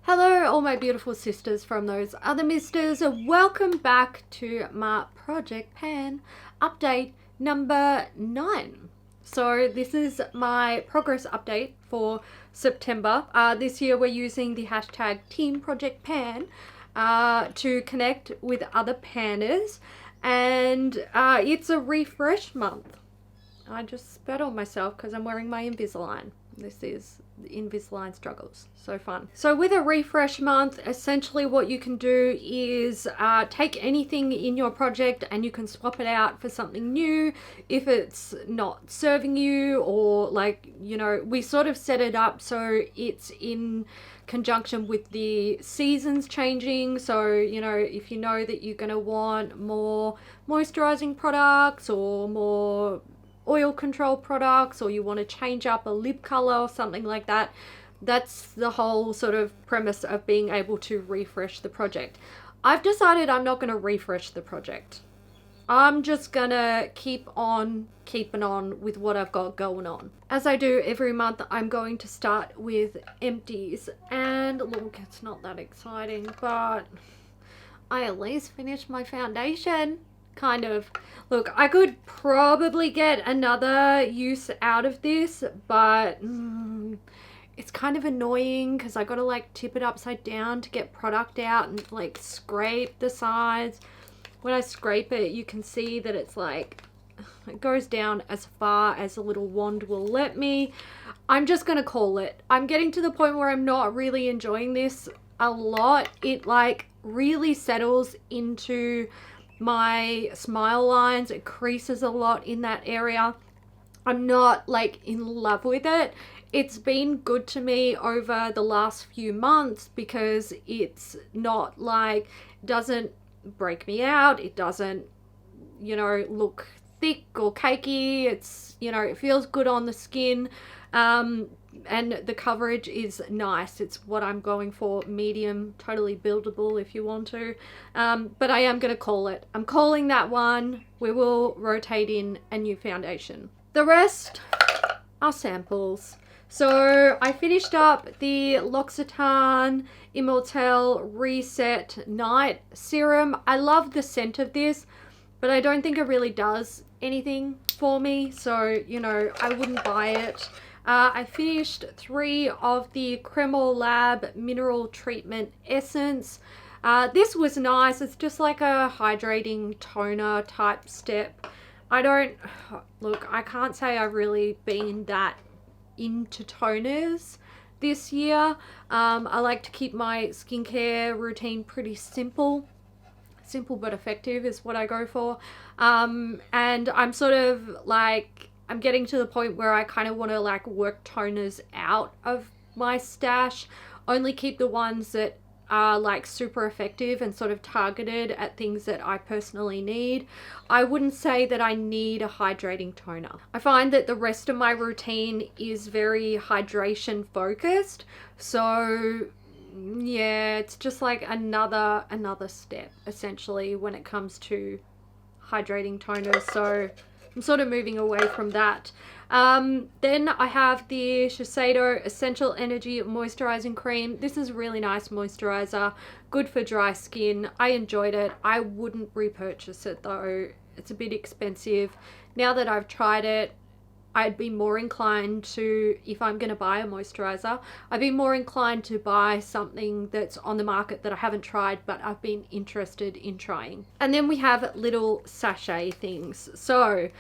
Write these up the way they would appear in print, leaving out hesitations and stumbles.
Hello all my beautiful sisters from those other misters. Welcome back to my Project Pan update number 9. So this is my progress update for September. This year we're using the hashtag Team Project Pan to connect with other panners, and it's a refresh month. I just spat on myself because I'm wearing my Invisalign. This is the Invisalign struggles. So fun. So with a refresh month, essentially what you can do is take anything in your project and you can swap it out for something new if it's not serving you, or like, you know, we sort of set it up so it's in conjunction with the seasons changing. So, you know, if you know that you're going to want more moisturizing products or more oil control products, or you want to change up a lip color or something like that, that's the whole sort of premise of being able to refresh the project. I've decided I'm not going to refresh the project. I'm just gonna keep on keeping on with what I've got going on. As I do every month, I'm going to start with empties, and look, it's not that exciting, but I at least finished my foundation. Kind of. Look, I could probably get another use out of this, but it's kind of annoying because I gotta like tip it upside down to get product out and like scrape the sides. When I scrape it, you can see that it's like, it goes down as far as the little wand will let me. I'm just gonna call it. I'm getting to the point where I'm not really enjoying this a lot. It like really settles into my smile lines. It creases a lot in that area. I'm not like in love with it. It's been good to me over the last few months because it's not like, it doesn't break me out. It doesn't, you know, look thick or cakey. It's, you know, it feels good on the skin. And the coverage is nice. It's what I'm going for, medium, totally buildable if you want to. But I am going to call it. I'm calling that one. We will rotate in a new foundation. The rest are samples. So I finished up the L'Occitane Immortelle Reset Night Serum. I love the scent of this, but I don't think it really does anything for me. So, you know, I wouldn't buy it. I finished 3 of the Rimmel Lab Mineral Treatment Essence. This was nice. It's just like a hydrating toner type step. Look, I can't say I've really been that into toners this year. I like to keep my skincare routine pretty simple. Simple but effective is what I go for. And I'm sort of like, I'm getting to the point where I kind of want to like work toners out of my stash. Only keep the ones that are like super effective and sort of targeted at things that I personally need. I wouldn't say that I need a hydrating toner. I find that the rest of my routine is very hydration focused. So yeah, it's just like another step essentially when it comes to hydrating toners. So I'm sort of moving away from that. Then I have the Shiseido Essential Energy Moisturizing Cream. This is a really nice moisturizer, good for dry skin. I enjoyed it. I wouldn't repurchase it though. It's a bit expensive. Now that I've tried it, I'd be more inclined to, if I'm going to buy a moisturizer, I'd be more inclined to buy something that's on the market that I haven't tried, but I've been interested in trying. And then we have little sachet things. So,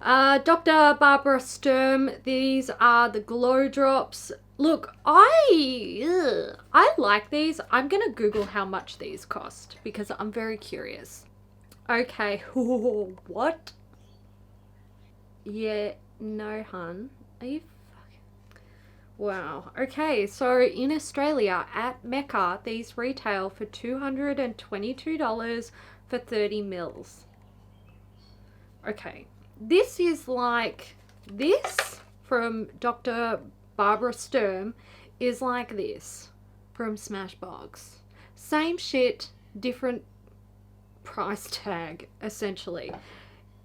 Dr. Barbara Sturm, these are the Glow Drops. Look, I like these. I'm going to Google how much these cost because I'm very curious. Okay, what? Yeah. No, hun. Are you fucking... Wow. Okay, so in Australia at Mecca, these retail for $222 for 30 mils. Okay. This is like... This from Dr. Barbara Sturm is like this from Smashbox. Same shit, different price tag, essentially.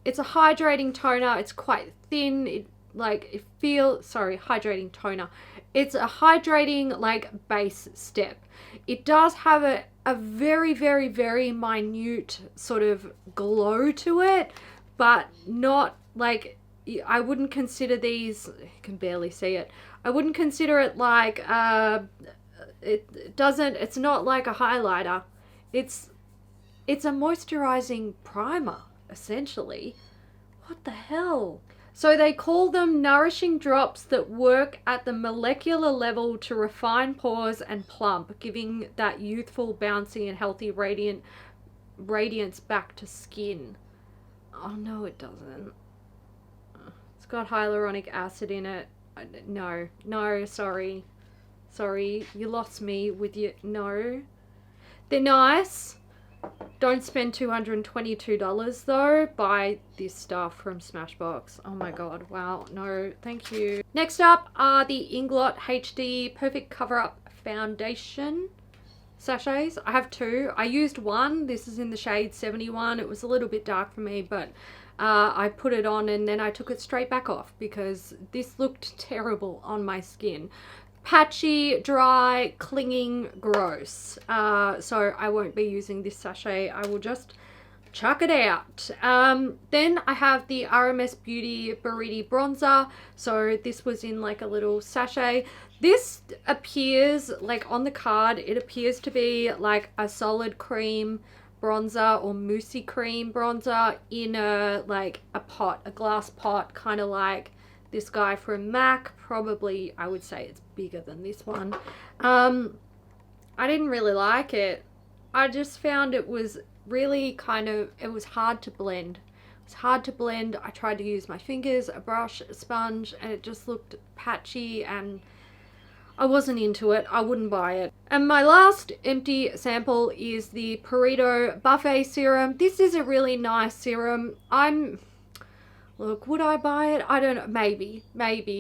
It's a hydrating toner. It's quite thin. hydrating toner. It's a hydrating like base step. It does have a very, very, very minute sort of glow to it, but not like, I wouldn't consider these, you can barely see it, I wouldn't consider it like, it's not like a highlighter. It's a moisturizing primer, essentially. What the hell? So they call them nourishing drops that work at the molecular level to refine pores and plump, giving that youthful, bouncy, and healthy radiance back to skin. Oh, no, it doesn't. It's got hyaluronic acid in it. No, sorry. Sorry, you lost me with your... No. They're nice. Don't spend $222 though. Buy this stuff from Smashbox. Oh my god, wow, no, thank you. Next up are the Inglot HD Perfect Cover Up Foundation sachets. I have two. I used one. This is in the shade 71. It was a little bit dark for me, but I put it on and then I took it straight back off because this looked terrible on my skin. Patchy, dry, clinging, gross. So I won't be using this sachet. I will just chuck it out. Then I have the RMS Beauty Buriti Bronzer. So this was in like a little sachet. This appears like on the card, it appears to be like a solid cream bronzer or moussey cream bronzer in a like a pot, a glass pot, kind of like this guy from MAC. Probably I would say it's bigger than this one. I didn't really like it. I just found it was really it was hard to blend. It was hard to blend. I tried to use my fingers, a brush, a sponge, and it just looked patchy and I wasn't into it. I wouldn't buy it. And my last empty sample is the Purito Buffet Serum. This is a really nice serum. Look, would I buy it? I don't know. Maybe.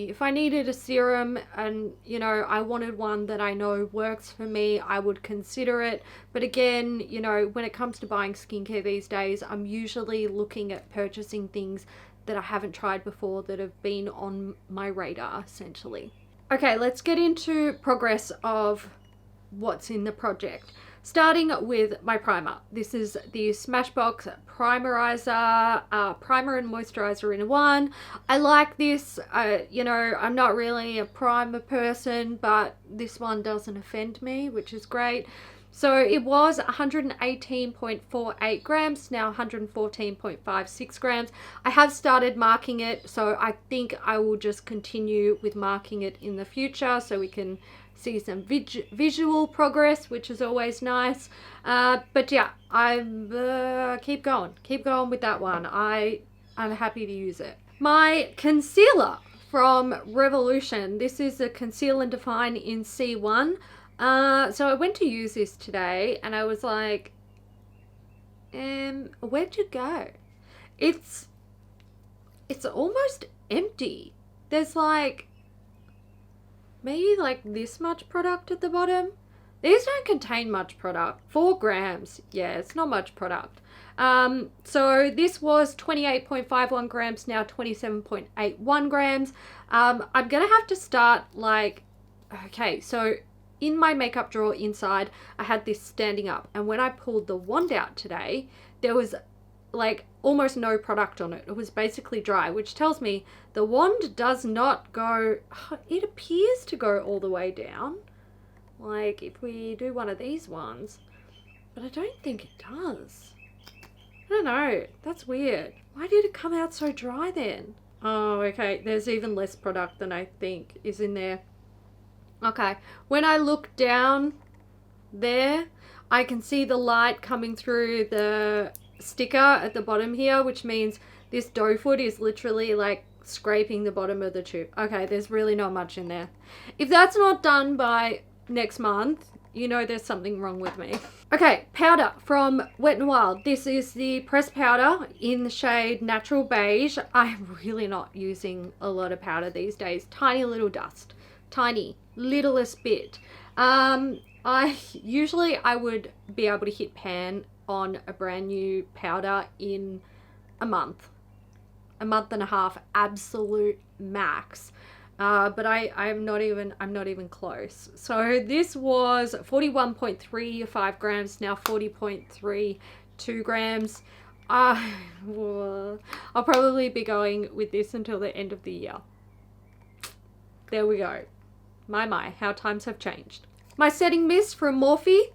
If I needed a serum and, you know, I wanted one that I know works for me, I would consider it. But again, you know, when it comes to buying skincare these days, I'm usually looking at purchasing things that I haven't tried before that have been on my radar, essentially. Okay, let's get into progress of what's in the project. Starting with my primer. This is the Smashbox Primerizer Primer and Moisturizer in one. I like this. You know, I'm not really a primer person, but this one doesn't offend me, which is great. So it was 118.48 grams, now 114.56 grams. I have started marking it, so I think I will just continue with marking it in the future so we can see some visual progress, which is always nice. But yeah, I keep going with that one. I'm happy to use it. My concealer from Revolution. This is a Conceal and Define in C1. So I went to use this today and I was like, where'd you go? It's almost empty. There's like maybe like this much product at the bottom. These don't contain much product. 4 grams. Yeah, it's not much product. So this was 28.51 grams, now 27.81 grams. I'm gonna have to start like, okay, so in my makeup drawer inside, I had this standing up, and when I pulled the wand out today, there was like almost no product on it. It was basically dry, which tells me the wand does not go, it appears to go all the way down. Like if we do one of these ones, but I don't think it does. I don't know, that's weird. Why did it come out so dry then? Oh, okay, there's even less product than I think is in there. Okay, when I look down there, I can see the light coming through the sticker at the bottom here, which means this doe foot is literally like scraping the bottom of the tube. Okay, there's really not much in there. If that's not done by next month, you know there's something wrong with me. Okay, powder from Wet n Wild. This is the pressed powder in the shade Natural Beige. I'm really not using a lot of powder these days. Tiny little dust. Tiny, littlest bit. I would be able to hit pan on a brand new powder in a month. a month and a half absolute max. But I'm not even close. So this was 41.35 grams, now 40.32 grams. I'll probably be going with this until the end of the year. There we go. My, how times have changed. My setting mist from Morphe.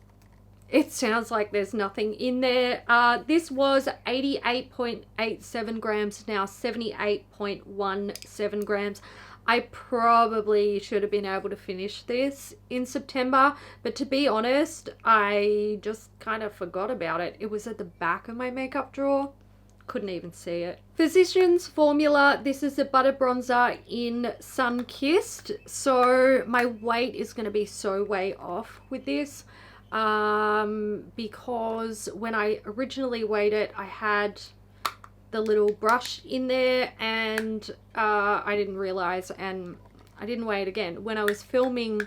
It sounds like there's nothing in there. This was 88.87 grams, now 78.17 grams. I probably should have been able to finish this in September, but to be honest, I just kind of forgot about it. It was at the back of my makeup drawer. Couldn't even see it. Physicians Formula. This is a butter bronzer in Sunkissed. So my weight is going to be so way off with this. Because when I originally weighed it, I had the little brush in there and I didn't realize, and I didn't weigh it again. When I was filming,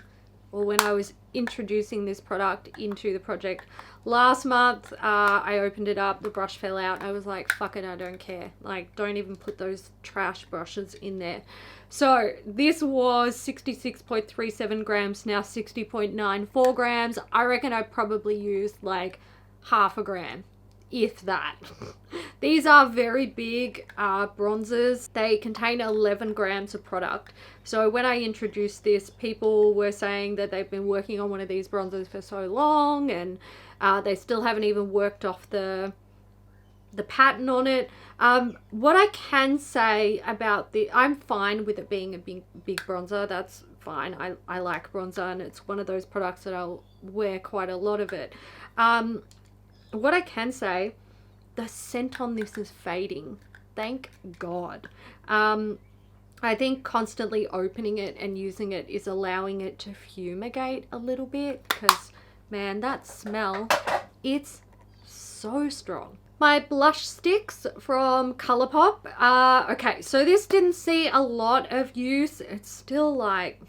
or when I was introducing this product into the project last month, I opened it up, the brush fell out. I was like, fuck it, I don't care. Like, don't even put those trash brushes in there. So this was 66.37 grams, now 60.94 grams. I reckon I probably used like half a gram, if that. These are very big bronzers. They contain 11 grams of product. So when I introduced this, people were saying that they've been working on one of these bronzers for so long, and they still haven't even worked off the pattern on it. What I can say about I'm fine with it being a big bronzer. That's fine. I like bronzer, and it's one of those products that I'll wear quite a lot of it. What I can say, the scent on this is fading. Thank God. I think constantly opening it and using it is allowing it to fumigate a little bit, because man, that smell, it's so strong. My blush sticks from Colourpop. Okay, so this didn't see a lot of use. It's still like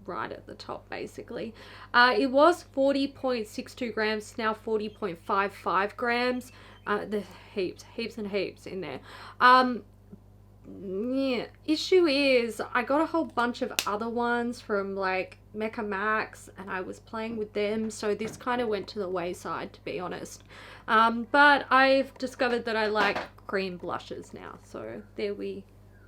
right at the top basically. It was 40.62 grams, now 40.55 grams. There's heaps and heaps in there. Yeah, issue is I got a whole bunch of other ones from like Mecca Max, and I was playing with them, so this kind of went to the wayside, to be honest. But I've discovered that I like cream blushes now, so there we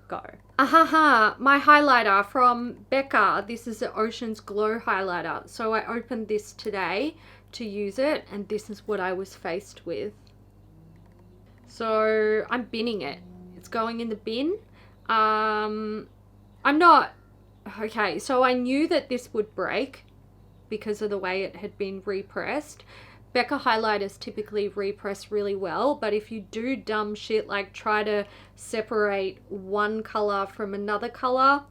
go. My highlighter from Becca. This is the Ocean's Glow highlighter. So I opened this today to use it, and this is what I was faced with. So I'm binning it. It's going in the bin. I'm not... Okay, so I knew that this would break because of the way it had been repressed. Becca highlighters typically repress really well, but if you do dumb shit like try to separate one color from another color,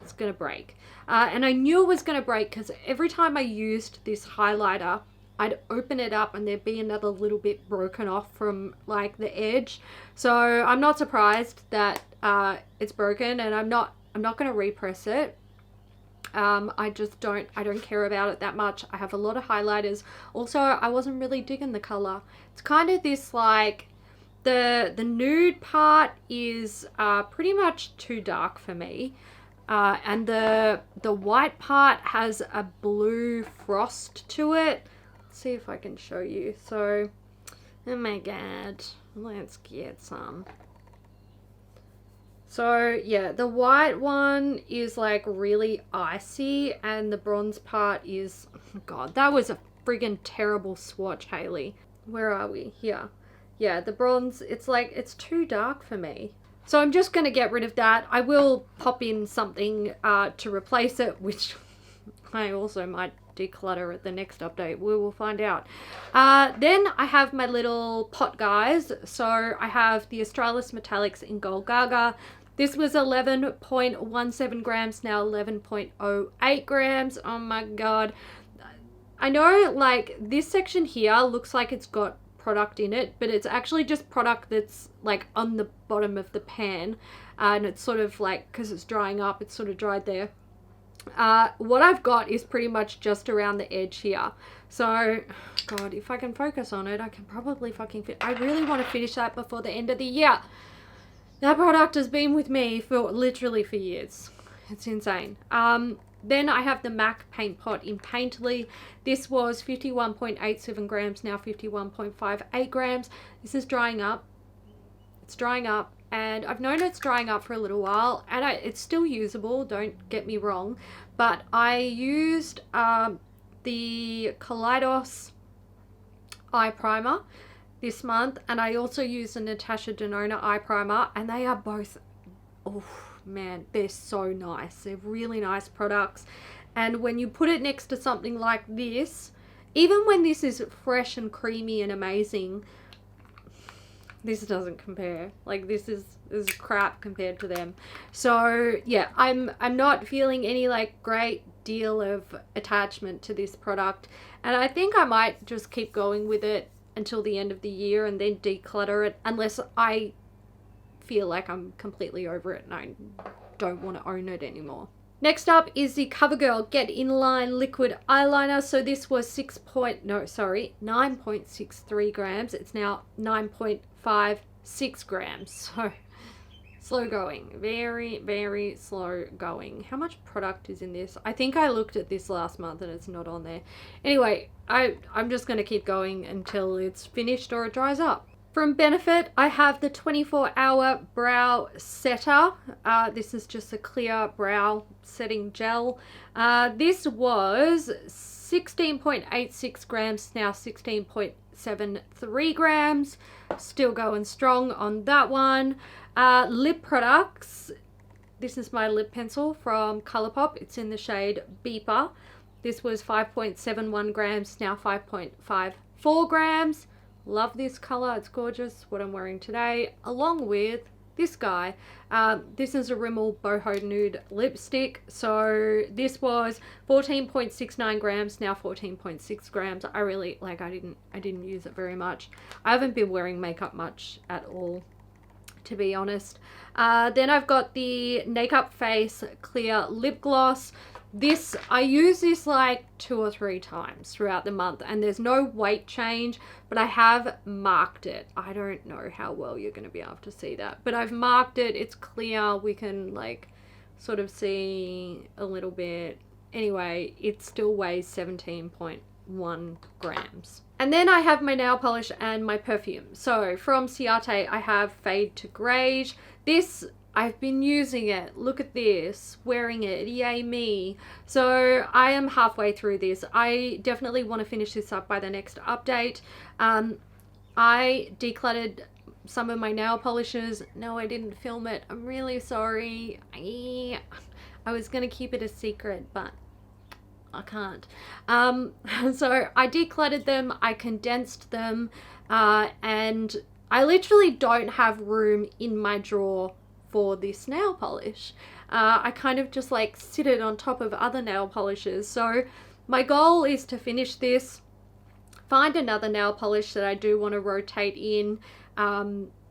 it's gonna break. And I knew it was gonna break because every time I used this highlighter, I'd open it up and there'd be another little bit broken off from like the edge. So I'm not surprised that it's broken, and I'm not gonna repress it. I don't care about it that much. I have a lot of highlighters. Also, I wasn't really digging the color. It's kind of this like, the nude part is pretty much too dark for me. And the white part has a blue frost to it. Let's see if I can show you. So, oh my god, let's get some. So yeah, the white one is like really icy, and the bronze part is, oh god, that was a friggin' terrible swatch, Hailey. Where are we? Here. Yeah, the bronze, it's like, it's too dark for me. So I'm just going to get rid of that. I will pop in something to replace it, which I also might declutter at the next update. We will find out. Then I have my little pot guys. So I have the Australis Metalix in Gold Gaga. This was 11.17 grams, now 11.08 grams. Oh my god. I know like this section here looks like it's got product in it, but it's actually just product that's like on the bottom of the pan, and it's sort of like, because it's drying up, it's sort of dried there. What I've got is pretty much just around the edge here. So, god, if I can focus on it, I can probably fucking fit. I really want to finish that before the end of the year. That product has been with me for literally for years. It's insane. Then I have the MAC Paint Pot in Painterly. This was 51.87 grams, now 51.58 grams. This is drying up. It's drying up, and I've known it's drying up for a little while, and it's still usable, don't get me wrong. But I used the Kaleidos eye primer this month, and I also used the Natasha Denona eye primer, and they are both, oh man, they're so nice. They're really nice products, and when you put it next to something like this, even when this is fresh and creamy and amazing, this doesn't compare. Like, this is crap compared to them. So yeah, I'm not feeling any like great deal of attachment to this product, and I think I might just keep going with it until the end of the year and then declutter it, unless I feel like I'm completely over it and I don't want to own it anymore. Next up is the Covergirl Get Inline Liquid Eyeliner. So this was 9.63 grams. It's now 9.56 grams. So slow going. Very, very slow going. How much product is in this? I think I looked at this last month and it's not on there. Anyway, I'm just going to keep going until it's finished or it dries up. From Benefit, I have the 24-hour brow setter. This is just a clear brow setting gel. This was 16.86 grams, now 16.73 grams. Still going strong on that one. Lip products. This is my lip pencil from Colourpop. It's in the shade Beeper. This was 5.71 grams, now 5.54 grams. Love this color. It's gorgeous. What I'm wearing today, along with this guy. This is a Rimmel Boho Nude lipstick. So this was 14.69 grams, now 14.6 grams. I really like. I didn't use it very much. I haven't been wearing makeup much at all, to be honest. Then I've got the Nakeup Face Clear Lip Gloss. This, I use this like 2 or 3 times throughout the month, and there's no weight change, but I have marked it. I don't know how well you're going to be able to see that, but I've marked it. It's clear. We can like sort of see a little bit. Anyway, it still weighs 17.1 grams. And then I have my nail polish and my perfume. So from Ciate, I have Fade to Greige. This, I've been using it. Look at this, wearing it, yay me. So I am halfway through this. I definitely want to finish this up by the next update. I decluttered some of my nail polishes. No, I didn't film it. I'm really sorry. I was going to keep it a secret, but I can't. So I decluttered them, I condensed them, and I literally don't have room in my drawer for this nail polish. I kind of just like sit it on top of other nail polishes. So my goal is to finish this, find another nail polish that I do want to rotate in.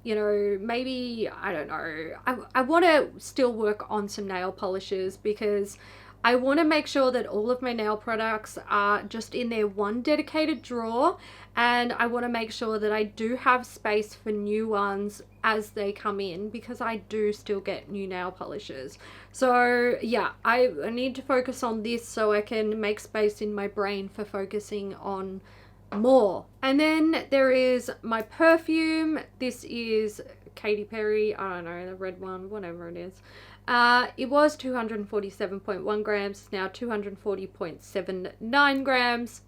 You know, maybe, I don't know, I want to still work on some nail polishes, because I want to make sure that all of my nail products are just in their one dedicated drawer, and I want to make sure that I do have space for new ones as they come in, because I do still get new nail polishes. So yeah, I need to focus on this so I can make space in my brain for focusing on more. And then there is my perfume. This is Katy Perry, I don't know, the red one, whatever it is. It was 247.1 grams, it's now 240.79 grams.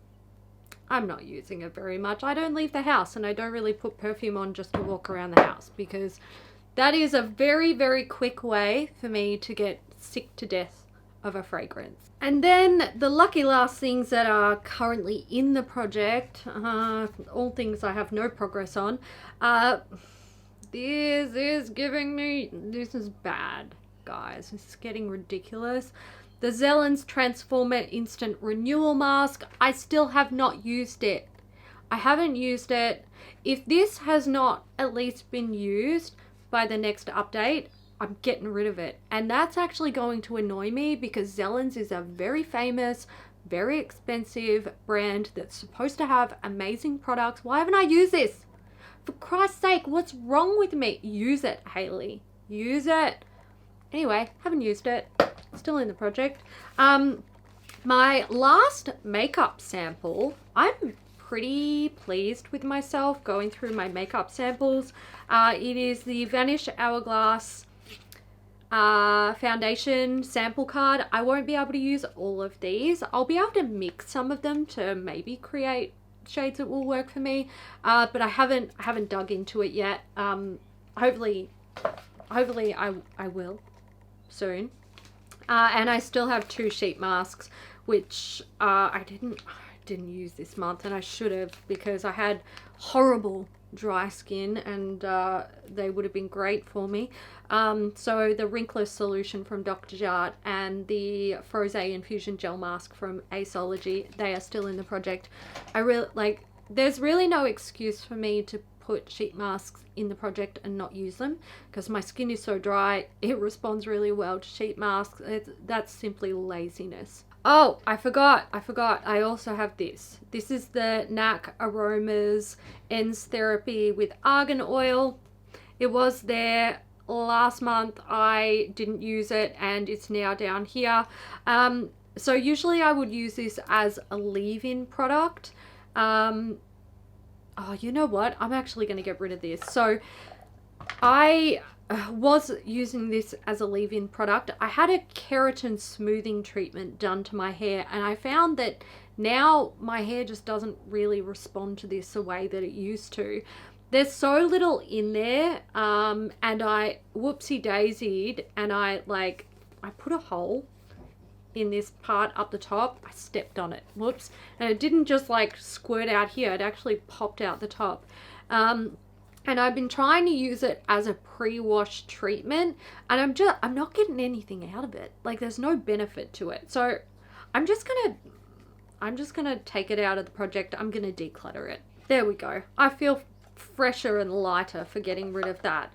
I'm not using it very much. I don't leave the house, and I don't really put perfume on just to walk around the house, because that is a very, very quick way for me to get sick to death of a fragrance. And then the lucky last things that are currently in the project, all things I have no progress on. This is giving me, this is bad, guys. This is getting ridiculous. The Zelens Transformer Instant Renewal Mask. I still have not used it. I haven't used it. If this has not at least been used by the next update, I'm getting rid of it. And that's actually going to annoy me, because Zelens is a very famous, very expensive brand that's supposed to have amazing products. Why haven't I used this? For Christ's sake, what's wrong with me? Use it, Hailey. use it. Anyway, haven't used it. Still in the project. My last makeup sample, I'm pretty pleased with myself going through my makeup samples. It is the Vanish Hourglass foundation sample card. I won't be able to use all of these. I'll be able to mix some of them to maybe create shades that will work for me, but I haven't dug into it yet. Hopefully I will soon. And I still have 2 sheet masks, which I didn't use this month, and I should have, because I had horrible dry skin, and they would have been great for me. So the Wrinkless solution from Dr. Jart and the Froze Infusion Gel Mask from Aceology, they are still in the project. I really like, there's really no excuse for me to put sheet masks in the project and not use them, because my skin is so dry. It responds really well to sheet masks. That's simply laziness. Oh, I forgot. I also have this. This is the NAC Aromas Ends Therapy with Argan Oil. It was there last month. I didn't use it, and it's now down here. So usually I would use this as a leave-in product. Oh, you know what? I'm actually going to get rid of this. So I was using this as a leave-in product. I had a keratin smoothing treatment done to my hair, and I found that now my hair just doesn't really respond to this the way that it used to. There's so little in there, and I whoopsie daisied, and I put a hole in this part up the top. I stepped on it, whoops, and it didn't just like squirt out here, it actually popped out the top. And I've been trying to use it as a pre-wash treatment, and I'm not getting anything out of it. Like, there's no benefit to it. So I'm just gonna take it out of the project. I'm gonna declutter it. There we go. I feel fresher and lighter for getting rid of that.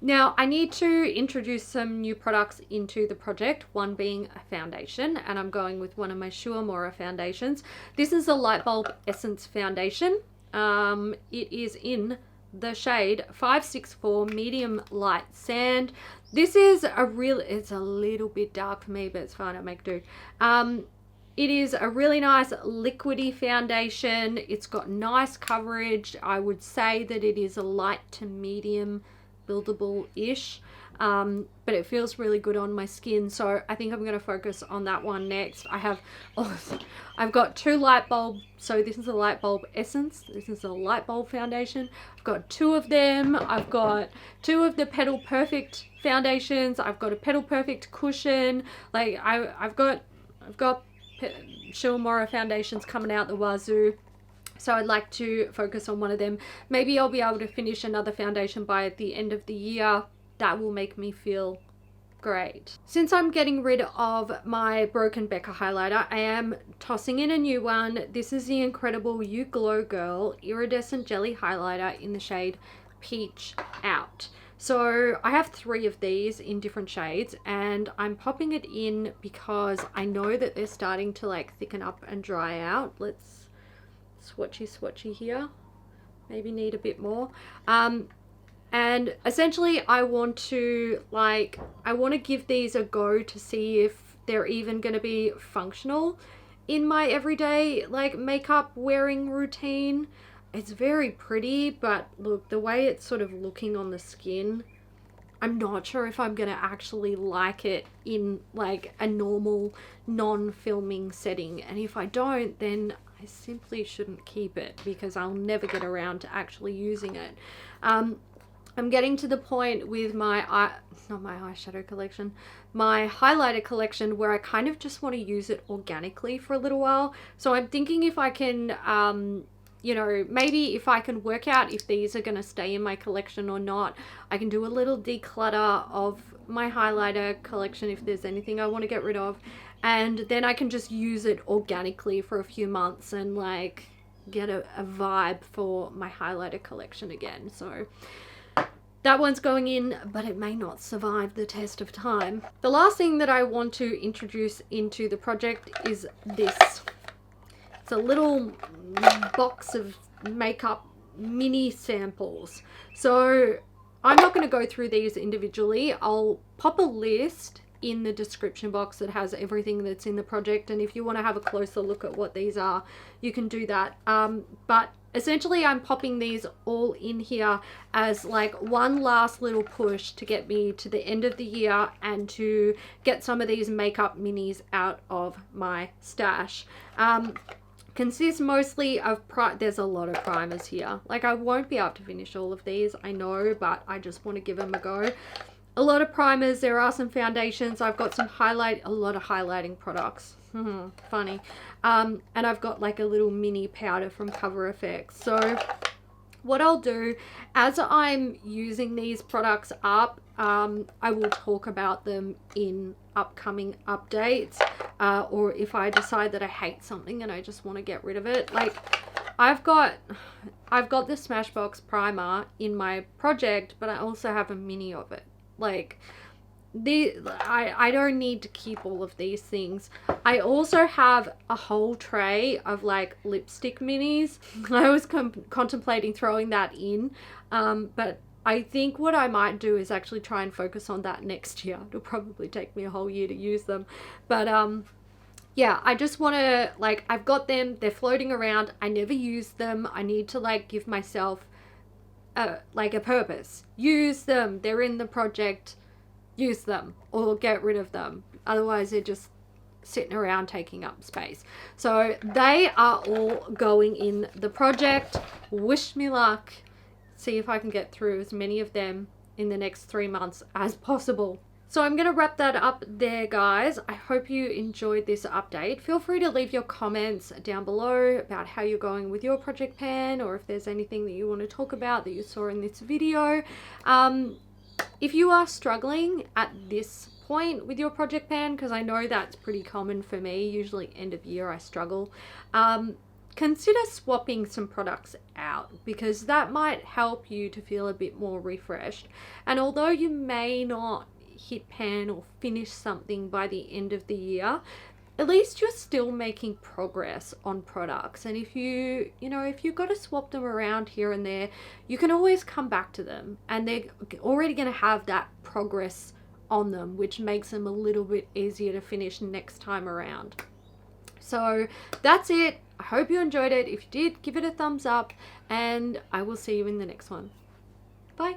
Now I need to introduce some new products into the project, one being a foundation, and I'm going with one of my Uemura foundations. This is a Lightbulb Essence Foundation. It is in the shade 564 Medium Light Sand. This is it's a little bit dark for me, but it's fine, I'll make do. It is a really nice liquidy foundation. It's got nice coverage. I would say that it is a light to medium buildable-ish, but it feels really good on my skin, so I think I'm going to focus on that one next. I've got 2 Lightbulb, so this is a Lightbulb Essence, this is a Lightbulb foundation. I've got 2 of them. I've got 2 of the Petal Perfect foundations. I've got a Petal Perfect cushion. Like, I've got Uemura foundations coming out the wazoo. So I'd like to focus on one of them. Maybe I'll be able to finish another foundation by the end of the year. That will make me feel great. Since I'm getting rid of my broken Becca highlighter, I am tossing in a new one. This is the Inc.Redible You Glow Girl Iridescent Jelly Highlighter in the shade Peach Out. So I have 3 of these in different shades, and I'm popping it in because I know that they're starting to like thicken up and dry out. Let's swatchy here, maybe need a bit more. And essentially I want to give these a go to see if they're even going to be functional in my everyday like makeup wearing routine. It's very pretty, but look, the way it's sort of looking on the skin, I'm not sure if I'm going to actually like it in like a normal non-filming setting, and if I don't, then I simply shouldn't keep it because I'll never get around to actually using it. I'm getting to the point with my eyeshadow collection, my highlighter collection, where I kind of just want to use it organically for a little while. So I'm thinking if I can, you know, maybe if I can work out if these are going to stay in my collection or not, I can do a little declutter of my highlighter collection if there's anything I want to get rid of. And then I can just use it organically for a few months and like get a vibe for my highlighter collection again. So that one's going in, but it may not survive the test of time. The last thing that I want to introduce into the project is this. It's a little box of makeup mini samples. So I'm not going to go through these individually. I'll pop a list in the description box that has everything that's in the project, and if you want to have a closer look at what these are, you can do that. But essentially I'm popping these all in here as like one last little push to get me to the end of the year and to get some of these makeup minis out of my stash. Consists mostly of there's a lot of primers here. Like, I won't be able to finish all of these, I know, but I just want to give them a go. A lot of primers. There are some foundations. I've got some a lot of highlighting products. Funny. And I've got like a little mini powder from Cover Effects. So what I'll do as I'm using these products up, I will talk about them in upcoming updates, or if I decide that I hate something and I just want to get rid of it. Like, I've got the Smashbox primer in my project, but I also have a mini of it. Like, I don't need to keep all of these things. I also have a whole tray of like lipstick minis. I was contemplating throwing that in, but I think what I might do is actually try and focus on that next year. It'll probably take me a whole year to use them, but yeah, I just want to, like, I've got them, they're floating around, I never use them. I need to like give myself like a purpose. Use them, they're in the project, use them or get rid of them, otherwise they're just sitting around taking up space. So they are all going in the project. Wish me luck. See if I can get through as many of them in the next 3 months as possible. So I'm going to wrap that up there, guys. I hope you enjoyed this update. Feel free to leave your comments down below about how you're going with your project pan, or if there's anything that you want to talk about that you saw in this video. If you are struggling at this point with your project pan, because I know that's pretty common for me, usually end of year I struggle, consider swapping some products out, because that might help you to feel a bit more refreshed. And although you may not hit pan or finish something by the end of the year, at least you're still making progress on products. And if you know, if you've got to swap them around here and there, you can always come back to them, and they're already going to have that progress on them, which makes them a little bit easier to finish next time around. So that's it. I hope you enjoyed it. If you did, give it a thumbs up, and I will see you in the next one. Bye.